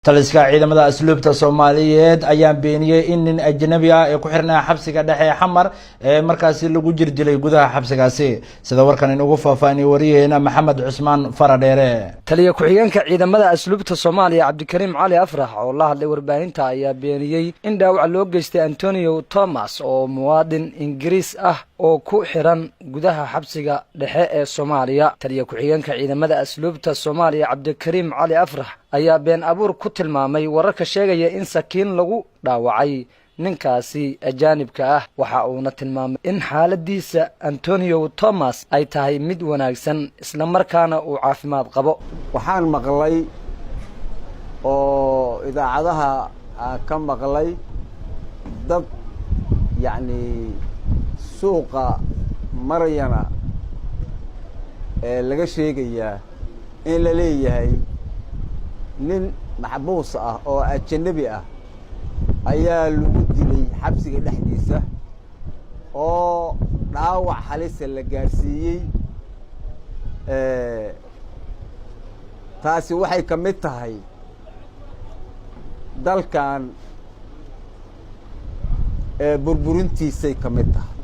taliska ciidamada asluubta Soomaaliyeed ayaa beeniyay in nin ajnabi ah ee ku xirnaa xabsiga dhexe Xamar ee markaasi lagu jirdilay gudaha xabsigaasi sida warkan inuu faahfaahinay wariyeena Maxamed Cusmaan Faradheere taliya ku-xigeenka ciidamada asluubta Soomaaliya Cabdikariim Cali Afrax oo la hadlay warbaahinta ayaa beeniyay in dhaawac loo geystay Antonio Thomas oo muwaadin Ingiriis ah oo ku xiran gudaha xabsiga dhexe ee Soomaaliya taliya ku-xigeenka ciidamada asluubta Soomaaliya Cabdikariim Cali Afrax ayaa been abuur ku tilmaamay wararka sheegaya in sakiin lagu dhaawacay ninkaasi ajaanibka ah waxa uuna tilmaamay in xaaladiisa Antonio Thomas ay tahay mid wanaagsan isla markaana uu caafimaad qabo waxaan maqlay oo idaacadaha ka maqlay dad yani suuqa marayana laga sheegaya in la leeyahay nin maxbuus ah oo ajnabi ah ayaa lagu dilay xabsiga dhexdiisa oo dhaawac halis la gaarsiiyay taasi waxay ka mid tahay dalkan burburintiisay ka mid tahay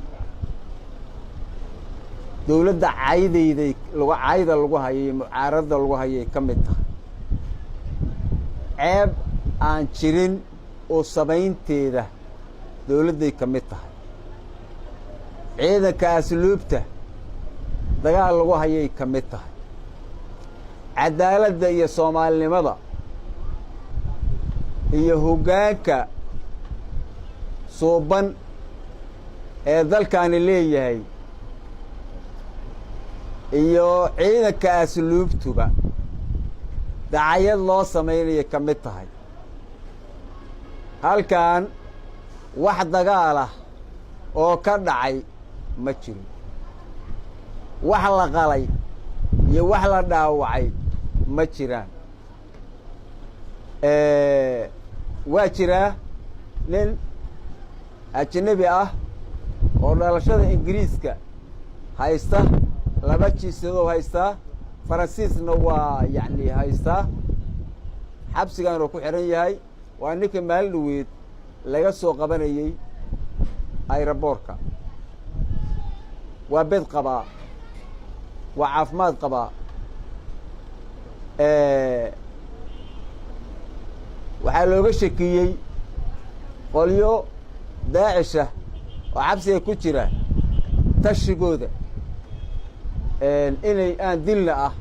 dawladda caayda lagu hayay mucaaradda lagu hayay ka mid tahay ceeb aan jirin oo samaynteeda dawladday ka mid tahay ciidanka asluubta dagaal lagu hayay ka mid tahay cadaaladda iyo soomaalinimada iyo hoggaanka suuban ee dalkaani leeyahay iyo ciidanka asluubtuba dacayad loo samaynaya ka mid tahay halkan wax dagaal ah oo ka dhacay ma jiro wax la qalay iyo wax la dhaawacay ma jiraan waa jiraa nin ajnabi ah oo dhalashada Ingiriiska haysta laba jiisadoo haystaa Faransiisna waa yani haystaa xabsigan oo ku xiran yahay waa ninka maalin dhaweed laga soo qabanayay aeroboortka waa bed qabaa waa caafimaad qabaa waxaa looga shakiyey qolyo daacisha oo xabsiga ku jira tashigooda inay aan dilna ah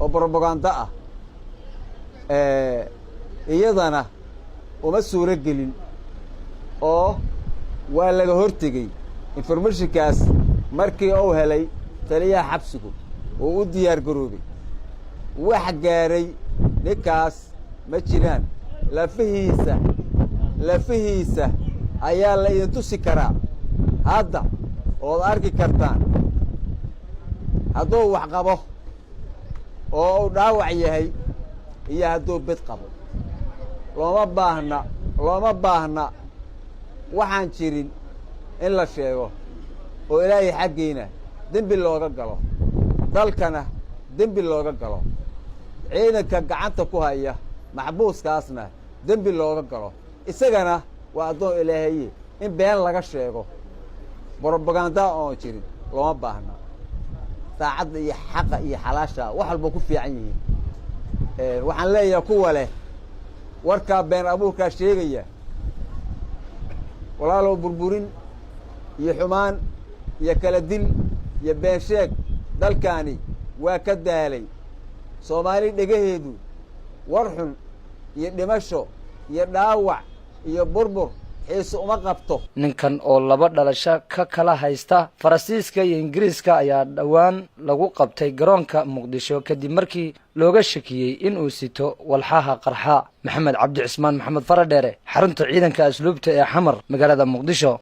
oo propaganda ah iyadana uma suuro gelin oo waa laga hortegey informationkaas markii uu helay taliyaha xabsigu oo u diyaar garoobay wax gaaray ninkaas ma jiraan lafihiisa ayaa la idin tusi karaa hadda ood arki kartaan hadduu wax qabo oo uu dhaawac yahay iyo hadduu bed qabo looma baahna waxaan jirin in la sheego oo ilaahay xaggiina dembi looga galo dalkana dembi looga galo ciidanka gacanta ku haya maxbuuskaasna dembi looga galo isagana waa addoon ilaahaye in been laga sheego propaganda oon jirin looma baahna saacadda iyo xaqa iyo xalaasha wax walba ku fiican yihiin waxaan leeyahay kuwa leh warkaa been abuurkaa sheegaya walaalow burburin iyo xumaan iyo kala dil iyo been sheeg dalkaani waa ka daalay Soomaali dhegaheedu war xun iyo dhimasho iyo dhaawac iyo burbur xiiso uma qabto ninkan oo laba dhalasho ka kala haysta Faransiiska iyo Ingiriiska ayaa dhawaan lagu qabtay garoonka Muqdisho kadib markii looga shakiyay in uu sito walxaha qarxa Maxamed Cabdi Cusmaan Maxamed Faradheere xarunta ciidanka asluubta ee Xamar magaalada Muqdisho.